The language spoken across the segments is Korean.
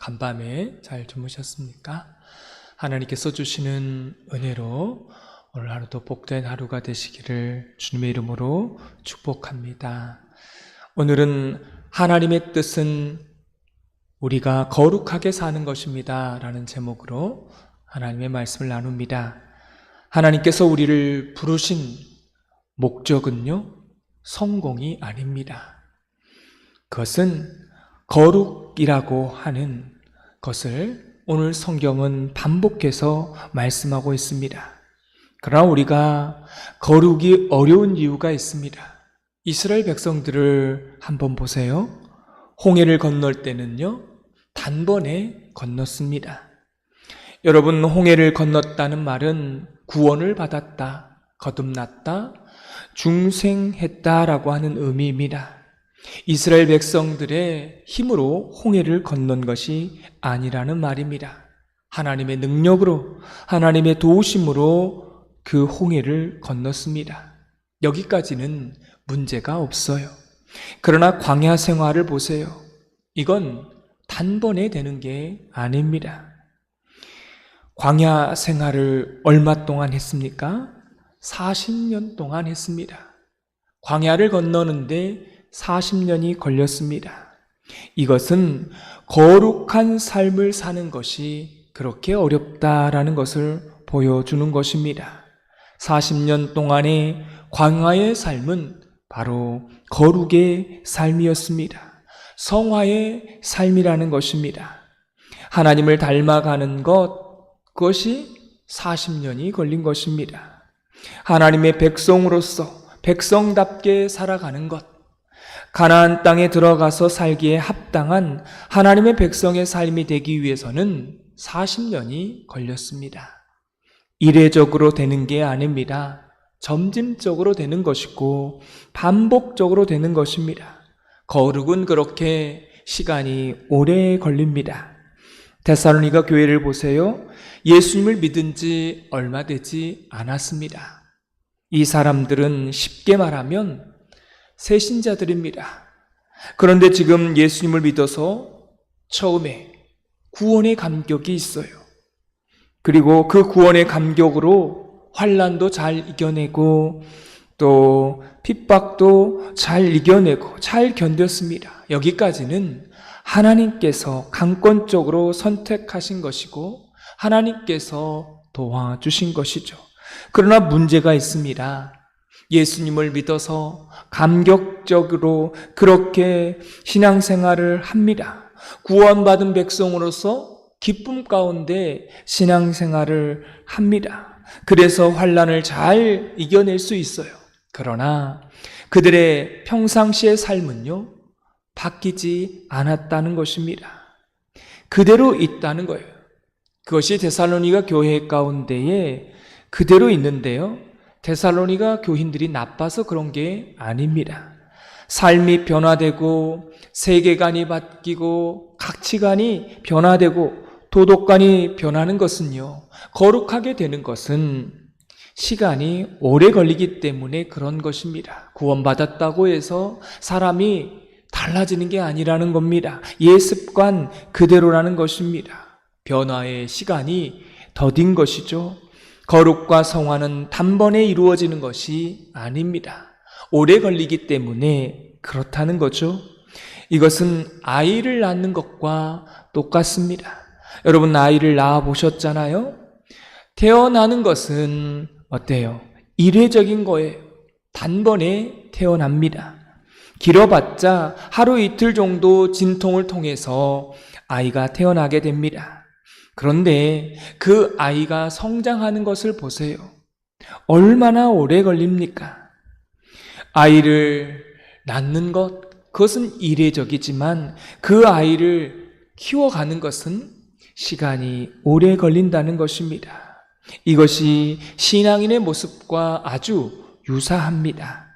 간밤에 잘 주무셨습니까? 하나님께서 주시는 은혜로 오늘 하루도 복된 하루가 되시기를 주님의 이름으로 축복합니다. 오늘은 하나님의 뜻은 우리가 거룩하게 사는 것입니다 라는 제목으로 하나님의 말씀을 나눕니다. 하나님께서 우리를 부르신 목적은요, 성공이 아닙니다. 그것은 거룩이라고 하는 것을 오늘 성경은 반복해서 말씀하고 있습니다. 그러나 우리가 거룩이 어려운 이유가 있습니다. 이스라엘 백성들을 한번 보세요. 홍해를 건널 때는요, 단번에 건넜습니다. 여러분, 홍해를 건넜다는 말은 구원을 받았다, 거듭났다, 중생했다라고 하는 의미입니다. 이스라엘 백성들의 힘으로 홍해를 건넌 것이 아니라는 말입니다. 하나님의 능력으로, 하나님의 도우심으로 그 홍해를 건넜습니다. 여기까지는 문제가 없어요. 그러나 광야 생활을 보세요. 이건 단번에 되는 게 아닙니다. 광야 생활을 얼마 동안 했습니까? 40년 동안 했습니다. 광야를 건너는데 40년이 걸렸습니다. 이것은 거룩한 삶을 사는 것이 그렇게 어렵다라는 것을 보여주는 것입니다. 40년 동안의 광야의 삶은 바로 거룩의 삶이었습니다. 성화의 삶이라는 것입니다. 하나님을 닮아가는 그것이 40년이 걸린 것입니다. 하나님의 백성으로서 백성답게 살아가는 것, 가나안 땅에 들어가서 살기에 합당한 하나님의 백성의 삶이 되기 위해서는 40년이 걸렸습니다. 이례적으로 되는 게 아닙니다. 점진적으로 되는 것이고 반복적으로 되는 것입니다. 거룩은 그렇게 시간이 오래 걸립니다. 데살로니가 교회를 보세요. 예수님을 믿은 지 얼마 되지 않았습니다. 이 사람들은 쉽게 말하면 새신자들입니다. 그런데 지금 예수님을 믿어서 처음에 구원의 감격이 있어요. 그리고 그 구원의 감격으로 환난도 잘 이겨내고 또 핍박도 잘 이겨내고 잘 견뎠습니다. 여기까지는 하나님께서 강권적으로 선택하신 것이고 하나님께서 도와주신 것이죠. 그러나 문제가 있습니다. 예수님을 믿어서 감격적으로 그렇게 신앙생활을 합니다. 구원받은 백성으로서 기쁨 가운데 신앙생활을 합니다. 그래서 환난을 잘 이겨낼 수 있어요. 그러나 그들의 평상시의 삶은요, 바뀌지 않았다는 것입니다. 그대로 있다는 거예요. 그것이 데살로니가 교회 가운데에 그대로 있는데요, 데살로니가 교인들이 나빠서 그런 게 아닙니다. 삶이 변화되고 세계관이 바뀌고 가치관이 변화되고 도덕관이 변하는 것은요, 거룩하게 되는 것은 시간이 오래 걸리기 때문에 그런 것입니다. 구원받았다고 해서 사람이 달라지는 게 아니라는 겁니다. 예습관 그대로라는 것입니다. 변화의 시간이 더딘 것이죠. 거룩과 성화는 단번에 이루어지는 것이 아닙니다. 오래 걸리기 때문에 그렇다는 거죠. 이것은 아이를 낳는 것과 똑같습니다. 여러분, 아이를 낳아 보셨잖아요? 태어나는 것은 어때요? 이례적인 거예요. 단번에 태어납니다. 길어봤자 하루 이틀 정도 진통을 통해서 아이가 태어나게 됩니다. 그런데 그 아이가 성장하는 것을 보세요. 얼마나 오래 걸립니까? 아이를 낳는 것, 그것은 이례적이지만 그 아이를 키워가는 것은 시간이 오래 걸린다는 것입니다. 이것이 신앙인의 모습과 아주 유사합니다.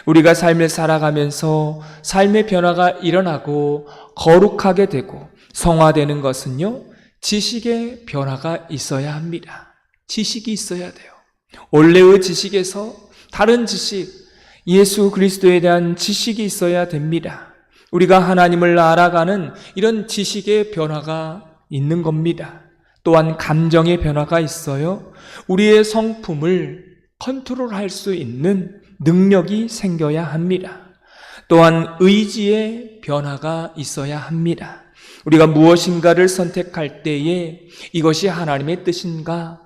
우리가 삶을 살아가면서 삶의 변화가 일어나고 거룩하게 되고 성화되는 것은요, 지식의 변화가 있어야 합니다. 지식이 있어야 돼요. 원래의 지식에서 다른 지식, 예수 그리스도에 대한 지식이 있어야 됩니다. 우리가 하나님을 알아가는 이런 지식의 변화가 있는 겁니다. 또한 감정의 변화가 있어요. 우리의 성품을 컨트롤할 수 있는 능력이 생겨야 합니다. 또한 의지의 변화가 있어야 합니다. 우리가 무엇인가를 선택할 때에 이것이 하나님의 뜻인가?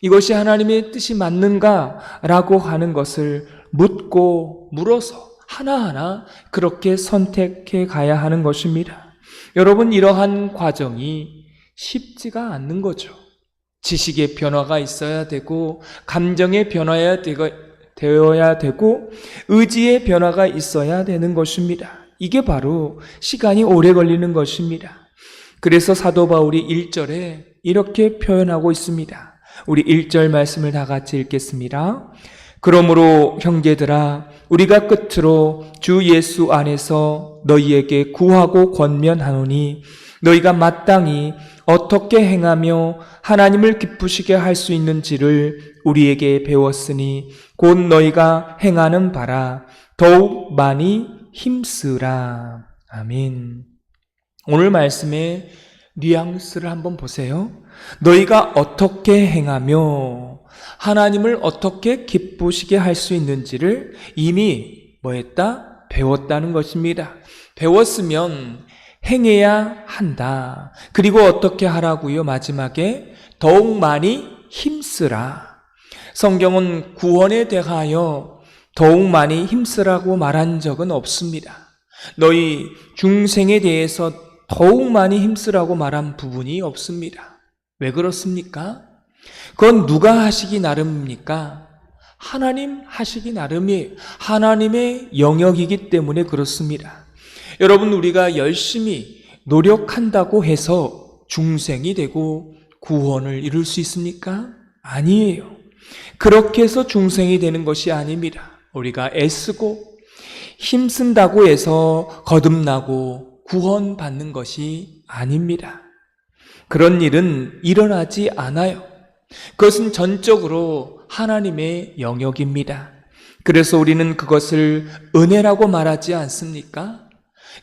이것이 하나님의 뜻이 맞는가? 라고 하는 것을 묻고 물어서 하나하나 그렇게 선택해 가야 하는 것입니다. 여러분, 이러한 과정이 쉽지가 않는 거죠. 지식의 변화가 있어야 되고, 감정의 변화가 되어야 되고, 의지의 변화가 있어야 되는 것입니다. 이게 바로 시간이 오래 걸리는 것입니다. 그래서 사도 바울이 1절에 이렇게 표현하고 있습니다. 우리 1절 말씀을 다 같이 읽겠습니다. 그러므로 형제들아, 우리가 끝으로 주 예수 안에서 너희에게 구하고 권면하노니 너희가 마땅히 어떻게 행하며 하나님을 기쁘시게 할 수 있는지를 우리에게 배웠으니 곧 너희가 행하는 바라 더욱 많이 힘쓰라. 아멘. 오늘 말씀의 뉘앙스를 한번 보세요. 너희가 어떻게 행하며 하나님을 어떻게 기쁘시게 할 수 있는지를 이미 뭐했다? 배웠다는 것입니다. 배웠으면 행해야 한다. 그리고 어떻게 하라고요? 마지막에 더욱 많이 힘쓰라. 성경은 구원에 대하여 더욱 많이 힘쓰라고 말한 적은 없습니다. 너희 중생에 대해서 더욱 많이 힘쓰라고 말한 부분이 없습니다. 왜 그렇습니까? 그건 누가 하시기 나름입니까? 하나님 하시기 나름이에요. 하나님의 영역이기 때문에 그렇습니다. 여러분, 우리가 열심히 노력한다고 해서 중생이 되고 구원을 이룰 수 있습니까? 아니에요. 그렇게 해서 중생이 되는 것이 아닙니다. 우리가 애쓰고 힘쓴다고 해서 거듭나고 구원받는 것이 아닙니다. 그런 일은 일어나지 않아요. 그것은 전적으로 하나님의 영역입니다. 그래서 우리는 그것을 은혜라고 말하지 않습니까?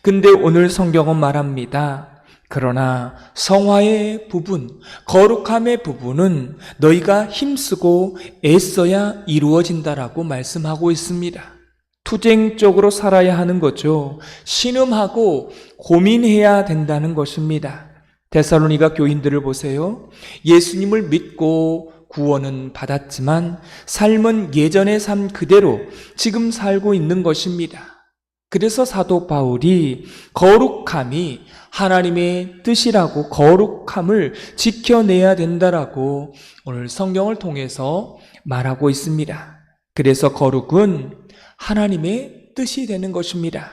근데 오늘 성경은 말합니다. 그러나 성화의 부분, 거룩함의 부분은 너희가 힘쓰고 애써야 이루어진다라고 말씀하고 있습니다. 투쟁적으로 살아야 하는 거죠. 신음하고 고민해야 된다는 것입니다. 데살로니가 교인들을 보세요. 예수님을 믿고 구원은 받았지만 삶은 예전의 삶 그대로 지금 살고 있는 것입니다. 그래서 사도 바울이 거룩함이 하나님의 뜻이라고 거룩함을 지켜내야 된다라고 오늘 성경을 통해서 말하고 있습니다. 그래서 거룩은 하나님의 뜻이 되는 것입니다.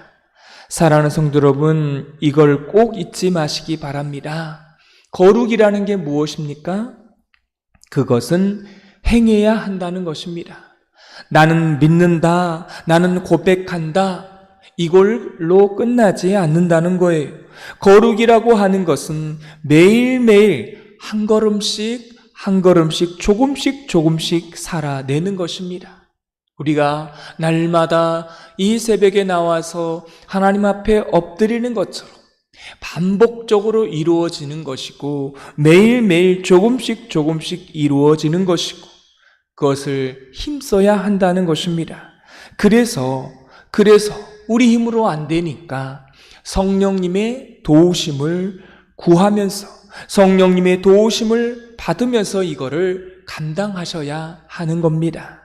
사랑하는 성도 여러분, 이걸 꼭 잊지 마시기 바랍니다. 거룩이라는 게 무엇입니까? 그것은 행해야 한다는 것입니다. 나는 믿는다, 나는 고백한다, 이걸로 끝나지 않는다는 거예요. 거룩이라고 하는 것은 매일매일 한 걸음씩 한 걸음씩 조금씩 살아내는 것입니다. 우리가 날마다 이 새벽에 나와서 하나님 앞에 엎드리는 것처럼 반복적으로 이루어지는 것이고 매일매일 조금씩 이루어지는 것이고 그것을 힘써야 한다는 것입니다. 그래서 우리 힘으로 안 되니까 성령님의 도우심을 구하면서 성령님의 도우심을 받으면서 이거를 감당하셔야 하는 겁니다.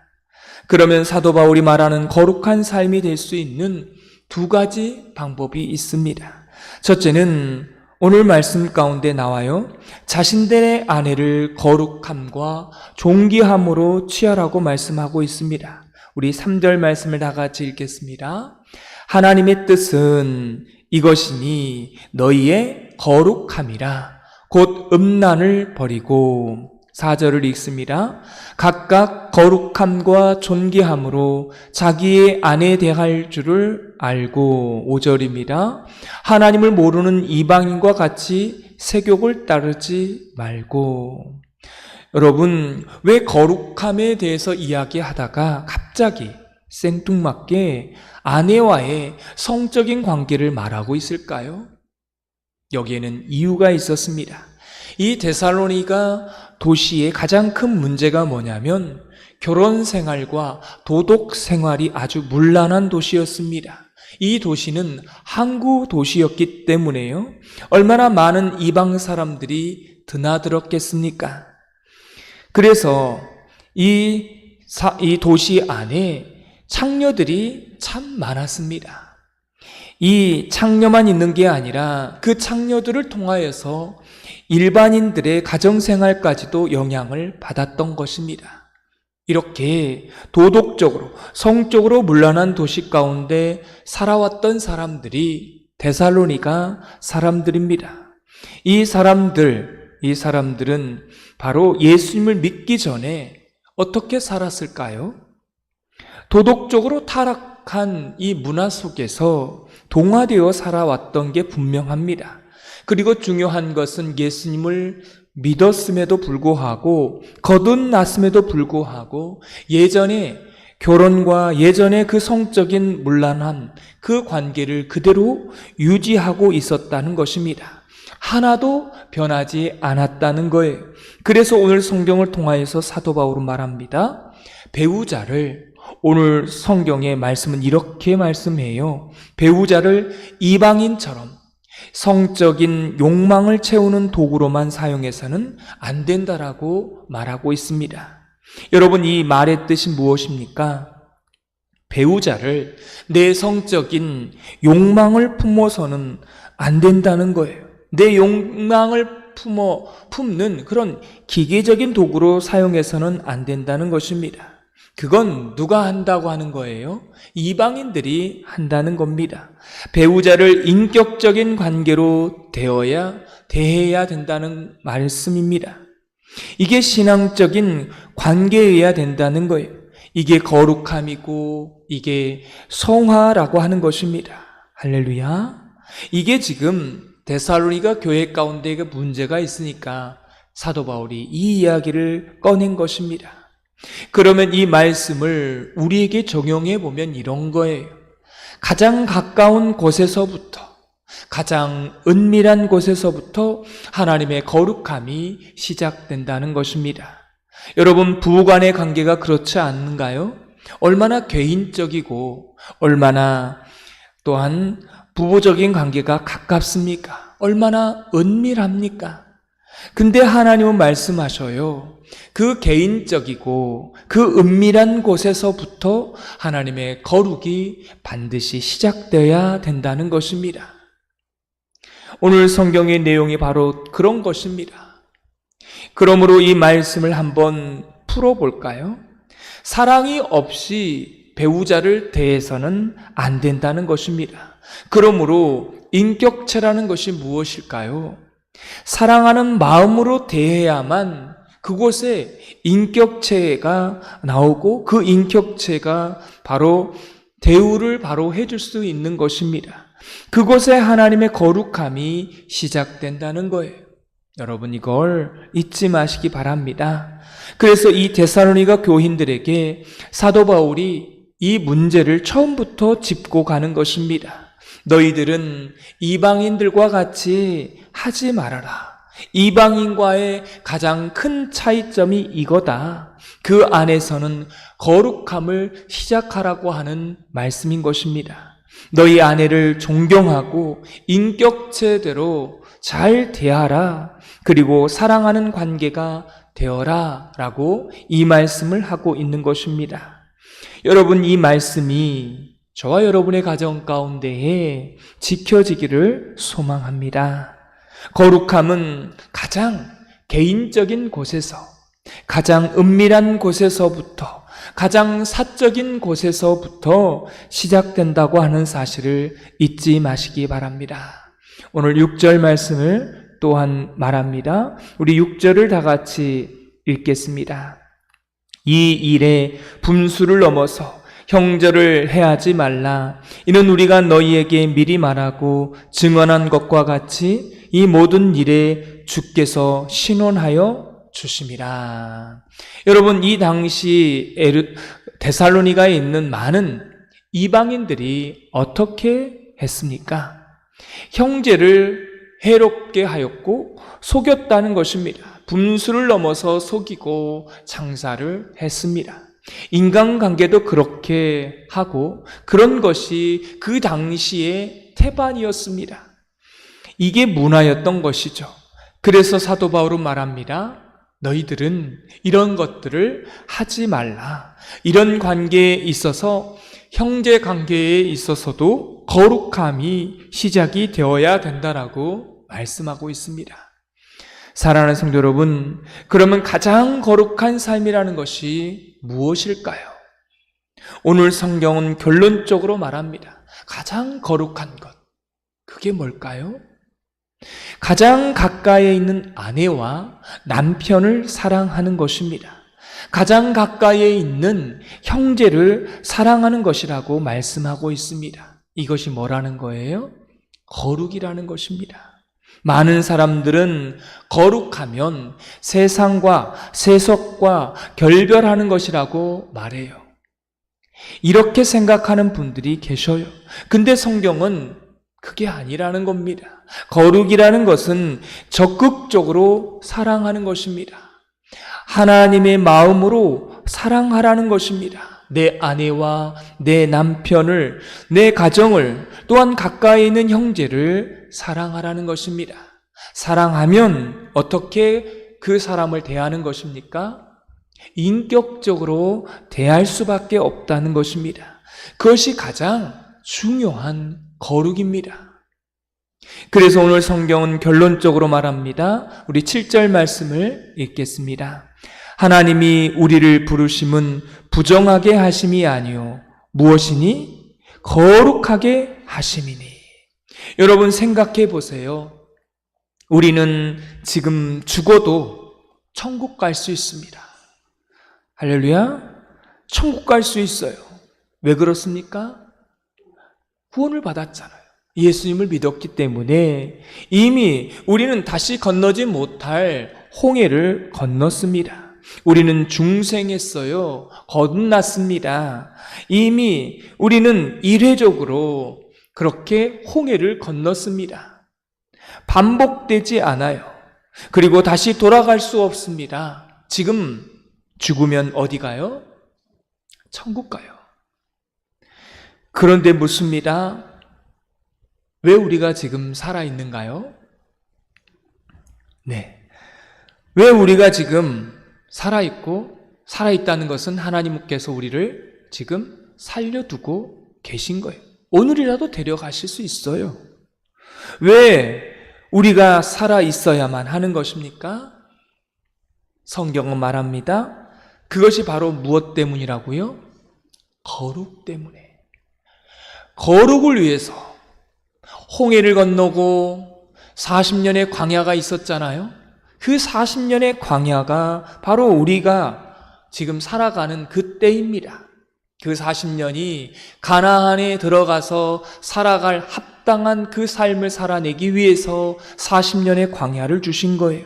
그러면 사도 바울이 말하는 거룩한 삶이 될 수 있는 두 가지 방법이 있습니다. 첫째는 오늘 말씀 가운데 나와요. 자신들의 아내를 거룩함과 존귀함으로 취하라고 말씀하고 있습니다. 우리 3절 말씀을 다 같이 읽겠습니다. 하나님의 뜻은 이것이니 너희의 거룩함이라 곧 음란을 버리고 4절을 읽습니다. 각각 거룩함과 존귀함으로 자기의 아내 대할 줄을 알고 5절입니다. 하나님을 모르는 이방인과 같이 세욕을 따르지 말고. 여러분, 왜 거룩함에 대해서 이야기하다가 갑자기 생뚱맞게 아내와의 성적인 관계를 말하고 있을까요? 여기에는 이유가 있었습니다. 이 데살로니가 도시의 가장 큰 문제가 뭐냐면 결혼 생활과 도덕 생활이 아주 문란한 도시였습니다. 이 도시는 항구 도시였기 때문에요. 얼마나 많은 이방 사람들이 드나들었겠습니까? 그래서 이 도시 안에 창녀들이 참 많았습니다. 이 창녀만 있는 게 아니라 그 창녀들을 통하여서 일반인들의 가정생활까지도 영향을 받았던 것입니다. 이렇게 도덕적으로, 성적으로 문란한 도시 가운데 살아왔던 사람들이 데살로니가 사람들입니다. 이 사람들은 바로 예수님을 믿기 전에 어떻게 살았을까요? 도덕적으로 타락한 이 문화 속에서 동화되어 살아왔던 게 분명합니다. 그리고 중요한 것은 예수님을 믿었음에도 불구하고 거듭났음에도 불구하고 예전에 결혼과 예전에 그 성적인 문란한 그 관계를 그대로 유지하고 있었다는 것입니다. 하나도 변하지 않았다는 거예요. 그래서 오늘 성경을 통하여서 사도 바울은 말합니다. 배우자를, 오늘 성경의 말씀은 이렇게 말씀해요. 배우자를 이방인처럼 성적인 욕망을 채우는 도구로만 사용해서는 안 된다라고 말하고 있습니다. 여러분, 이 말의 뜻이 무엇입니까? 배우자를 내 성적인 욕망을 품어서는 안 된다는 거예요. 내 욕망을 품는 그런 기계적인 도구로 사용해서는 안 된다는 것입니다. 그건 누가 한다고 하는 거예요? 이방인들이 한다는 겁니다. 배우자를 인격적인 관계로 대해야 된다는 말씀입니다. 이게 신앙적인 관계여야 된다는 거예요. 이게 거룩함이고 이게 성화라고 하는 것입니다. 할렐루야. 이게 지금 데살로니가 교회 가운데 문제가 있으니까 사도 바울이 이 이야기를 꺼낸 것입니다. 그러면 이 말씀을 우리에게 적용해 보면 이런 거예요. 가장 가까운 곳에서부터, 가장 은밀한 곳에서부터 하나님의 거룩함이 시작된다는 것입니다. 여러분, 부부간의 관계가 그렇지 않는가요? 얼마나 개인적이고 얼마나 또한 부부적인 관계가 가깝습니까? 얼마나 은밀합니까? 근데 하나님은 말씀하셔요. 그 개인적이고 그 은밀한 곳에서부터 하나님의 거룩이 반드시 시작되어야 된다는 것입니다. 오늘 성경의 내용이 바로 그런 것입니다. 그러므로 이 말씀을 한번 풀어볼까요? 사랑이 없이 배우자를 대해서는 안 된다는 것입니다. 그러므로 인격체라는 것이 무엇일까요? 사랑하는 마음으로 대해야만 그곳에 인격체가 나오고 그 인격체가 바로 대우를 바로 해줄 수 있는 것입니다. 그곳에 하나님의 거룩함이 시작된다는 거예요. 여러분, 이걸 잊지 마시기 바랍니다. 그래서 이 데살로니가 교인들에게 사도 바울이 이 문제를 처음부터 짚고 가는 것입니다. 너희들은 이방인들과 같이 하지 말아라. 이방인과의 가장 큰 차이점이 이거다. 그 안에서는 거룩함을 시작하라고 하는 말씀인 것입니다. 너희 아내를 존경하고 인격체대로 잘 대하라. 그리고 사랑하는 관계가 되어라 라고 이 말씀을 하고 있는 것입니다. 여러분, 이 말씀이 저와 여러분의 가정 가운데에 지켜지기를 소망합니다. 거룩함은 가장 개인적인 곳에서, 가장 은밀한 곳에서부터, 가장 사적인 곳에서부터 시작된다고 하는 사실을 잊지 마시기 바랍니다. 오늘 6절 말씀을 또한 말합니다. 우리 6절을 다 같이 읽겠습니다. 이 일에 분수를 넘어서 형절을 해하지 말라. 이는 우리가 너희에게 미리 말하고 증언한 것과 같이 이 모든 일에 주께서 신원하여 주심이라. 여러분, 이 당시 데살로니가에 있는 많은 이방인들이 어떻게 했습니까? 형제를 해롭게 하였고 속였다는 것입니다. 분수를 넘어서 속이고 장사를 했습니다. 인간관계도 그렇게 하고 그런 것이 그 당시의 태반이었습니다. 이게 문화였던 것이죠. 그래서 사도 바울은 말합니다. 너희들은 이런 것들을 하지 말라. 이런 관계에 있어서 형제 관계에 있어서도 거룩함이 시작이 되어야 된다라고 말씀하고 있습니다. 사랑하는 성도 여러분, 그러면 가장 거룩한 삶이라는 것이 무엇일까요? 오늘 성경은 결론적으로 말합니다. 가장 거룩한 것, 그게 뭘까요? 가장 가까이에 있는 아내와 남편을 사랑하는 것입니다. 가장 가까이에 있는 형제를 사랑하는 것이라고 말씀하고 있습니다. 이것이 뭐라는 거예요? 거룩이라는 것입니다. 많은 사람들은 거룩하면 세상과 세속과 결별하는 것이라고 말해요. 이렇게 생각하는 분들이 계셔요. 근데 성경은 그게 아니라는 겁니다. 거룩이라는 것은 적극적으로 사랑하는 것입니다. 하나님의 마음으로 사랑하라는 것입니다. 내 아내와 내 남편을, 내 가정을, 또한 가까이 있는 형제를 사랑하라는 것입니다. 사랑하면 어떻게 그 사람을 대하는 것입니까? 인격적으로 대할 수밖에 없다는 것입니다. 그것이 가장 중요한 거룩입니다. 그래서 오늘 성경은 결론적으로 말합니다. 우리 7절 말씀을 읽겠습니다. 하나님이 우리를 부르심은 부정하게 하심이 아니요 무엇이니? 거룩하게 하심이니. 여러분 생각해 보세요. 우리는 지금 죽어도 천국 갈 수 있습니다. 할렐루야. 천국 갈 수 있어요. 왜 그렇습니까? 구원을 받았잖아요. 예수님을 믿었기 때문에 이미 우리는 다시 건너지 못할 홍해를 건넜습니다. 우리는 중생했어요. 거듭났습니다. 이미 우리는 일회적으로 그렇게 홍해를 건넜습니다. 반복되지 않아요. 그리고 다시 돌아갈 수 없습니다. 지금 죽으면 어디 가요? 천국 가요. 그런데 묻습니다. 왜 우리가 지금 살아있는가요? 네. 왜 우리가 지금 살아있고, 살아있다는 것은 하나님께서 우리를 지금 살려두고 계신 거예요. 오늘이라도 데려가실 수 있어요. 왜 우리가 살아있어야만 하는 것입니까? 성경은 말합니다. 그것이 바로 무엇 때문이라고요? 거룩 때문에. 거룩을 위해서 홍해를 건너고 40년의 광야가 있었잖아요. 그 40년의 광야가 바로 우리가 지금 살아가는 그 때입니다. 그 40년이 가나안에 들어가서 살아갈 합당한 그 삶을 살아내기 위해서 40년의 광야를 주신 거예요.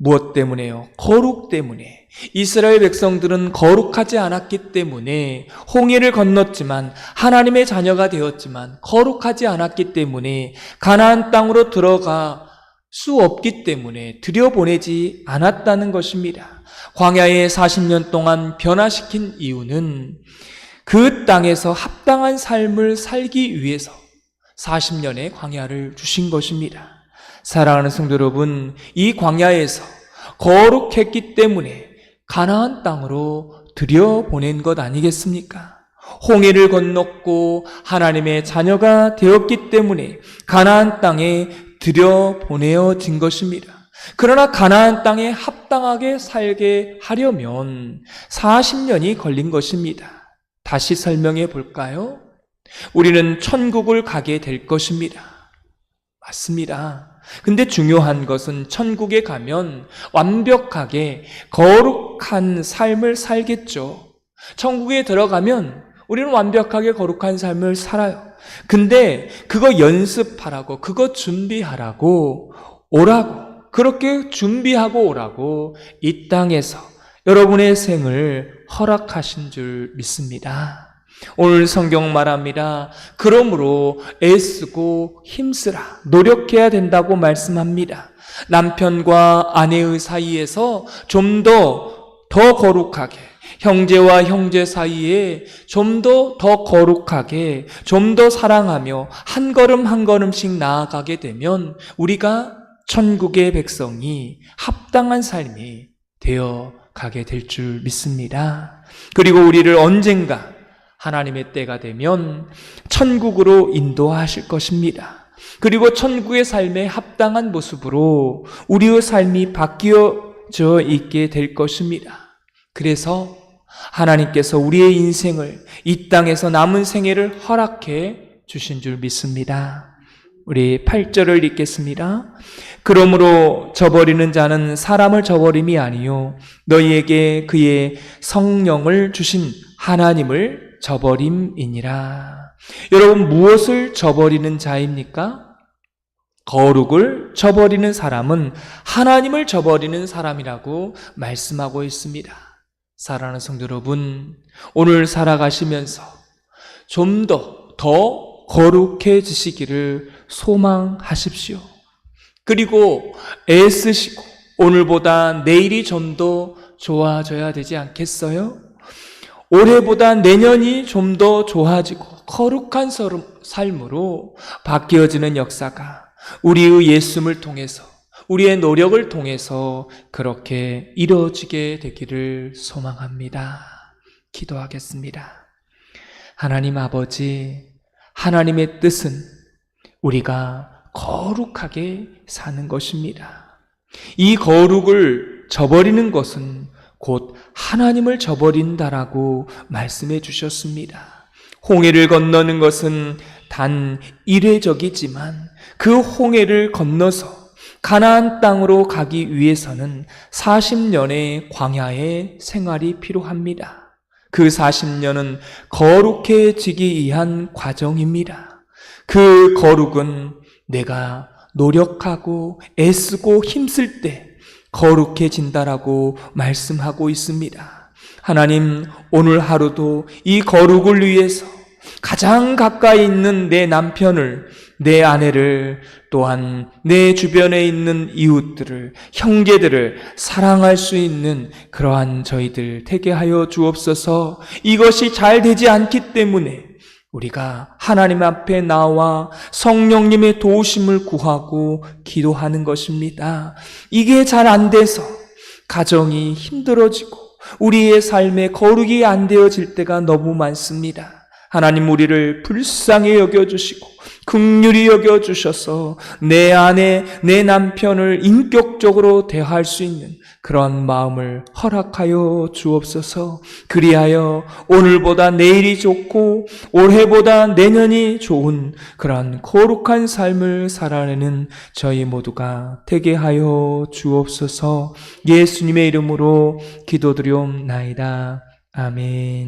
무엇 때문에요? 거룩 때문에. 이스라엘 백성들은 거룩하지 않았기 때문에 홍해를 건넜지만 하나님의 자녀가 되었지만 거룩하지 않았기 때문에 가나안 땅으로 들어가 수 없기 때문에 들여보내지 않았다는 것입니다. 광야에 40년 동안 변화시킨 이유는 그 땅에서 합당한 삶을 살기 위해서 40년의 광야를 주신 것입니다. 사랑하는 성도 여러분, 이 광야에서 거룩했기 때문에 가나안 땅으로 들여보낸 것 아니겠습니까? 홍해를 건넜고 하나님의 자녀가 되었기 때문에 가나안 땅에 들여보내어진 것입니다. 그러나 가나안 땅에 합당하게 살게 하려면 40년이 걸린 것입니다. 다시 설명해 볼까요? 우리는 천국을 가게 될 것입니다. 맞습니다. 근데 중요한 것은 천국에 가면 완벽하게 거룩한 삶을 살겠죠. 천국에 들어가면 우리는 완벽하게 거룩한 삶을 살아요. 근데 그거 연습하라고, 그거 준비하라고 오라고, 그렇게 준비하고 오라고 이 땅에서 여러분의 생을 허락하신 줄 믿습니다. 오늘 성경 말합니다. 그러므로 애쓰고 힘쓰라, 노력해야 된다고 말씀합니다. 남편과 아내의 사이에서 좀 더 거룩하게, 형제와 형제 사이에 좀 더 거룩하게, 좀 더 사랑하며 한 걸음 한 걸음씩 나아가게 되면 우리가 천국의 백성이 합당한 삶이 되어 가게 될 줄 믿습니다. 그리고 우리를 언젠가 하나님의 때가 되면 천국으로 인도하실 것입니다. 그리고 천국의 삶에 합당한 모습으로 우리의 삶이 바뀌어져 있게 될 것입니다. 그래서 하나님께서 우리의 인생을, 이 땅에서 남은 생애를 허락해 주신 줄 믿습니다. 우리 8절을 읽겠습니다. 그러므로 저버리는 자는 사람을 저버림이 아니요 너희에게 그의 성령을 주신 하나님을 저버림이니라. 여러분, 무엇을 저버리는 자입니까? 거룩을 저버리는 사람은 하나님을 저버리는 사람이라고 말씀하고 있습니다. 사랑하는 성도 여러분, 오늘 살아가시면서 좀 더 거룩해지시기를 소망하십시오. 그리고 애쓰시고 오늘보다 내일이 좀 더 좋아져야 되지 않겠어요? 올해보다 내년이 좀 더 좋아지고 거룩한 삶으로 바뀌어지는 역사가 우리의 예수님을 통해서, 우리의 노력을 통해서 그렇게 이루어지게 되기를 소망합니다. 기도하겠습니다. 하나님 아버지, 하나님의 뜻은 우리가 거룩하게 사는 것입니다. 이 거룩을 저버리는 것은 곧 하나님을 저버린다라고 말씀해 주셨습니다. 홍해를 건너는 것은 단 이례적이지만 그 홍해를 건너서 가나안 땅으로 가기 위해서는 40년의 광야의 생활이 필요합니다. 그 40년은 거룩해지기 위한 과정입니다. 그 거룩은 내가 노력하고 애쓰고 힘쓸 때 거룩해진다라고 말씀하고 있습니다. 하나님, 오늘 하루도 이 거룩을 위해서 가장 가까이 있는 내 남편을, 내 아내를, 또한 내 주변에 있는 이웃들을, 형제들을 사랑할 수 있는 그러한 저희들 되게 하여 주옵소서. 이것이 잘 되지 않기 때문에 우리가 하나님 앞에 나와 성령님의 도우심을 구하고 기도하는 것입니다. 이게 잘 안 돼서 가정이 힘들어지고 우리의 삶에 거룩이 안 되어질 때가 너무 많습니다. 하나님, 우리를 불쌍히 여겨주시고 긍휼히 여겨주셔서 내 아내, 내 남편을 인격적으로 대할 수 있는 그런 마음을 허락하여 주옵소서. 그리하여 오늘보다 내일이 좋고 올해보다 내년이 좋은 그런 거룩한 삶을 살아내는 저희 모두가 되게 하여 주옵소서. 예수님의 이름으로 기도드리옵나이다. 아멘.